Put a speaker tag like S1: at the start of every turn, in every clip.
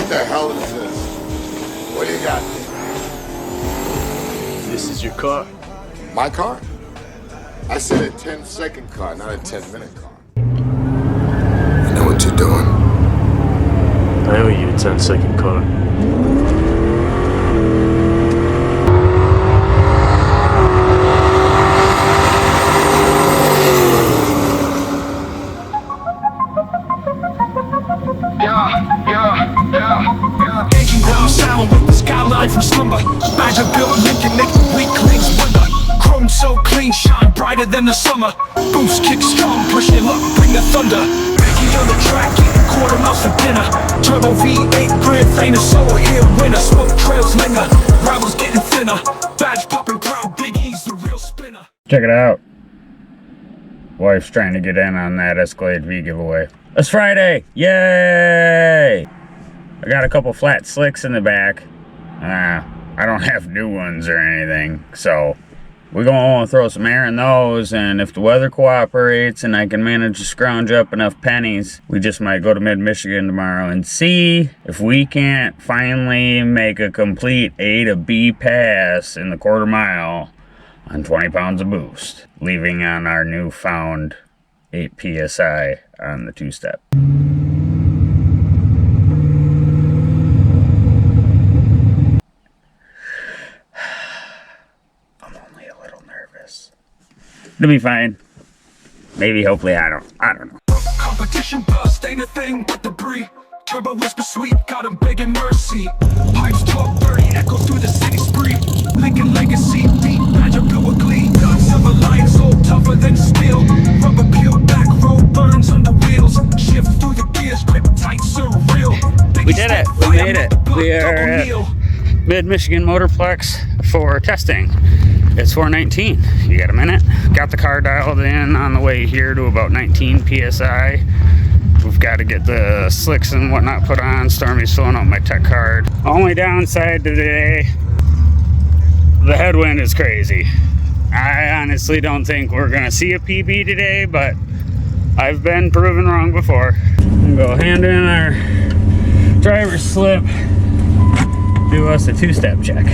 S1: the hell is this? What do you got?
S2: This is your car?
S1: My car? I said a 10-second car, not a 10-minute car.
S3: You know what you're doing?
S2: I owe you a 10-second car.
S4: Aging down sound with the skyline from slumber. Badger built Lincoln, make the weaklings wonder. Chrome so clean, shine brighter than the summer. Boost kick strong, push your luck, bring the thunder. Making on the track, eating quarter miles for dinner. Turbo V8 Grand Thane is so here winner. Smoke trails linger, rivals getting thinner. Badge popping proud, Big E's the real spinner.
S5: Check it out. Wife's trying to get in on that Escalade V giveaway. It's Friday! Yay! I got a couple flat slicks in the back. I don't have new ones or anything, so we're going to throw some air in those, and if the weather cooperates and I can manage to scrounge up enough pennies, we just might go to mid-Michigan tomorrow and see if we can't finally make a complete A to B pass in the quarter mile on 20 pounds of boost, leaving on our newfound 8 PSI on the two-step. I'm only a little nervous. It'll be fine. Maybe, hopefully, I don't know.
S4: Competition bust ain't a thing but debris. Turbo whisper sweet, got him begging mercy. Pipes 1230, echoes through the city spree. Lincoln legacy, deep, Badger built with glee. Got silver lions, so tougher than steel. Rubber peeled back, road burns under wheels. Shift through the gears, grip tight, surreal.
S5: We did it, we made it. We are at Mid-Michigan Motorplex for testing. It's 419. You got a minute? Got the car dialed in on the way here to about 19 PSI. We've got to get the slicks and whatnot put on. Stormy's filling out my tech card. Only downside today, the headwind is crazy. I honestly don't think we're gonna see a PB today, but I've been proven wrong before. We'll go hand in our driver's slip, do us a two-step check.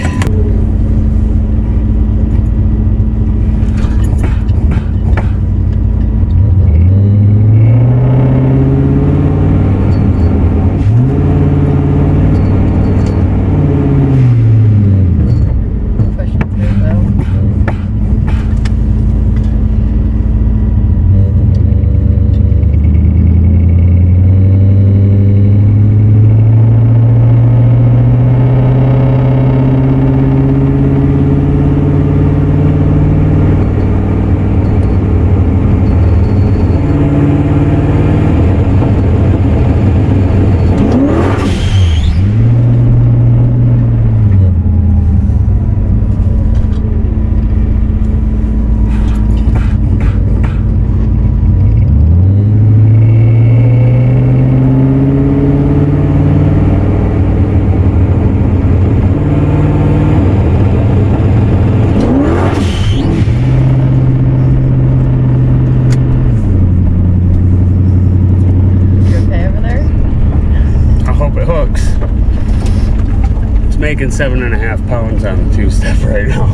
S5: Making 7.5 pounds on the two-step right now.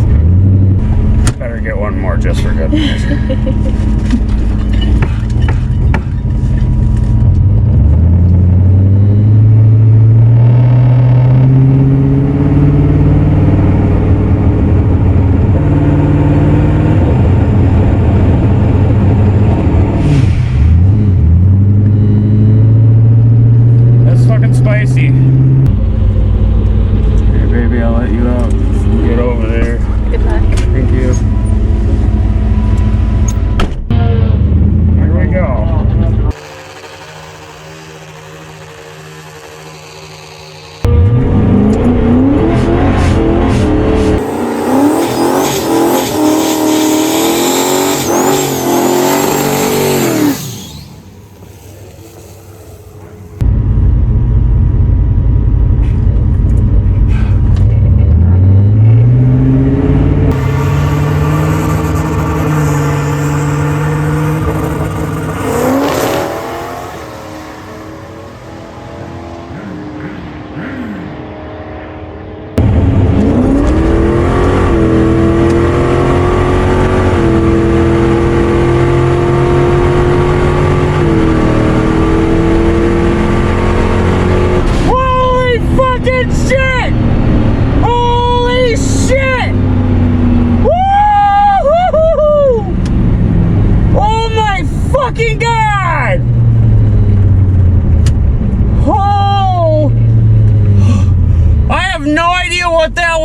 S5: Better get one more just for good measure. That's fucking spicy. Baby, I'll let you out. Get over there.
S6: Good luck.
S5: Thank you.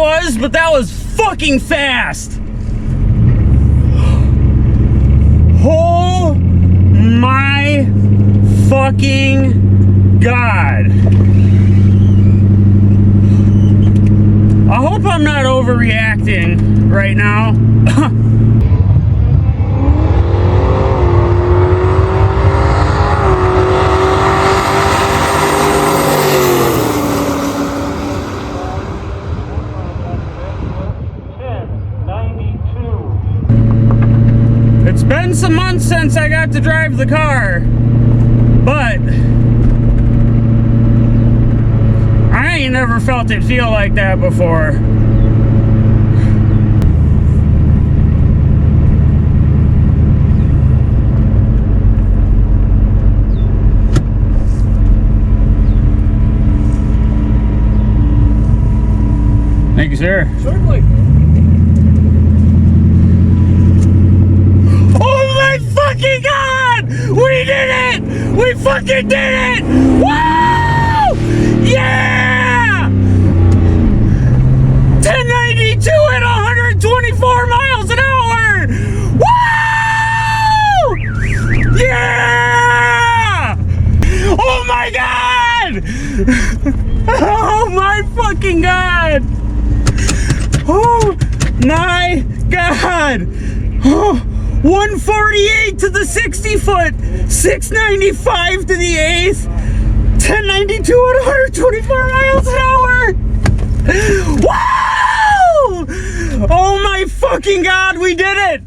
S5: was, but that was fucking fast. Oh my fucking God. I hope I'm not overreacting right now. It's been some months since I got to drive the car, but I ain't never felt it feel like that before. Thank you, sir.
S2: Certainly.
S5: Oh my fucking God! We did it! We fucking did it! Woo! Yeah! 1092 at 124 miles an hour! Woo! Yeah! Oh my God! Oh my fucking God! Oh my God! Oh, 148 to the 60 foot, 695 to the 8th, 1092 at 124 miles an hour! Woo! Oh my fucking God, we did it!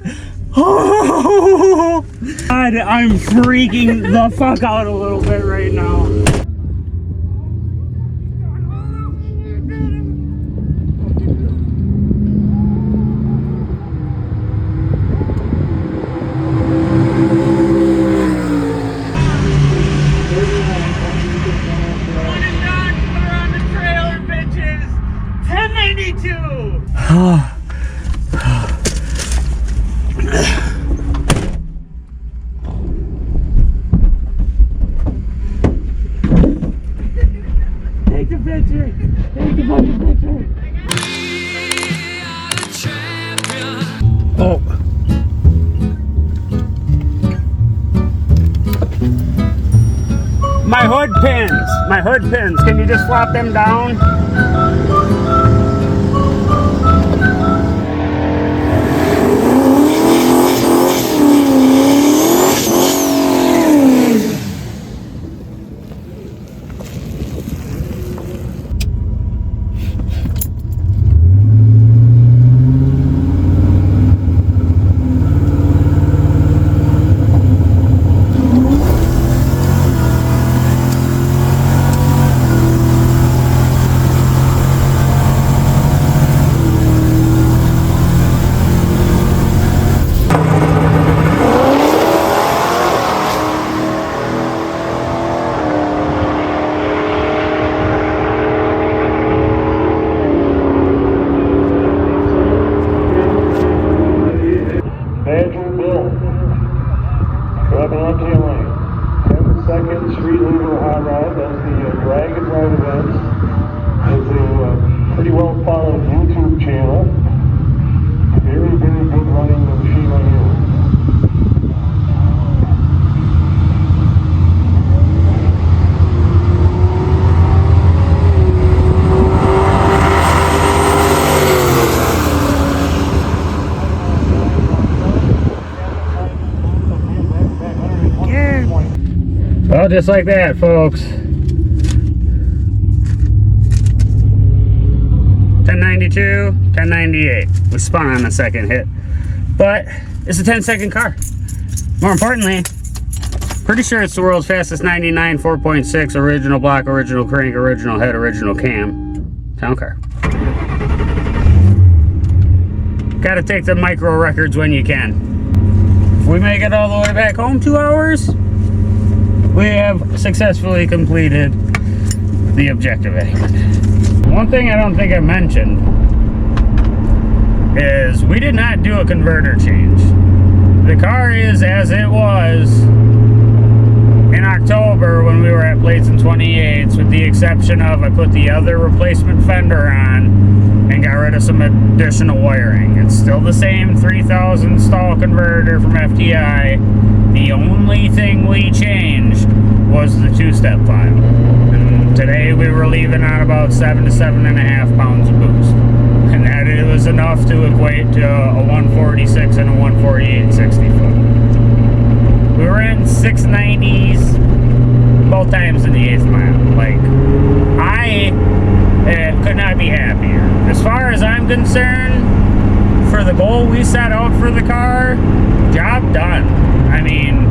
S5: Oh, God, I'm freaking the fuck out a little bit right now. Take the picture! Take the fucking picture! Oh. My hood pins! My hood pins! Can you just flop them down?
S6: Street Lever High Ride, that's the drag and ride events. It's a pretty well followed YouTube channel. Very, very good running machine right here.
S5: Well, just like that, folks. 1092, 1098. We spun on the second hit. But it's a 10-second car. More importantly, pretty sure it's the world's fastest 99 4.6 original block, original crank, original head, original cam town car. Gotta take the micro records when you can. If we make it all the way back home 2 hours, we have successfully completed the objective anyway. One thing I don't think I mentioned is we did not do a converter change. The car is as it was in October when we were at Plates and 28s, with the exception of I put the other replacement fender on and got rid of some additional wiring. It's still the same 3000 stall converter from FTI. The only thing we changed was the two-step file. And today we were leaving on about 7 to 7.5 pounds of boost. And that it was enough to equate to a 146 and a 148 60 foot. We were in 690s both times in the 8th mile. Like, I could not be happier. As far as I'm concerned, for the goal we set out for the car, job done. I mean,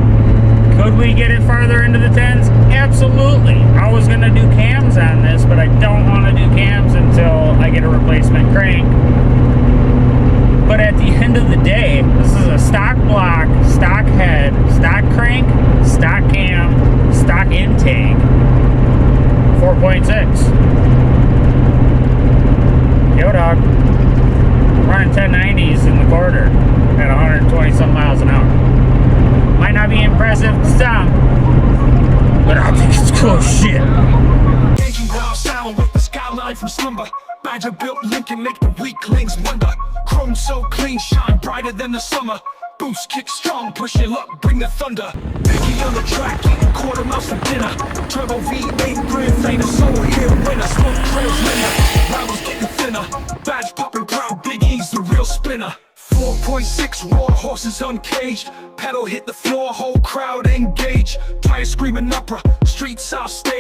S5: could we get it farther into the 10s? Absolutely. I was going to do cams on this, but I don't want to do cams until I get a replacement crank. But at the end of the day, this is a stock block, stock head, stock crank, stock cam, stock intake, 4.6. Yo, dog. Running 1090s in the quarter at 120 some miles an hour. Might not be impressive to some, but I think it's cool shit.
S4: Aging wild sound with the skyline from slumber. Badger built Lincoln make the weaklings wonder. Chrome so clean, shine brighter than the summer. Boost kick strong, push your luck, bring the thunder. Piggy on the track, eating quarter mouse for dinner. Turbo V8 grand thing, a soul here winner. Smoke trails winner, rivals getting thinner. Badge popping proud, Big E's the real spinner. 4.6 raw horses uncaged. Pedal hit the floor, whole crowd engaged. Tire screaming opera, streets off stage.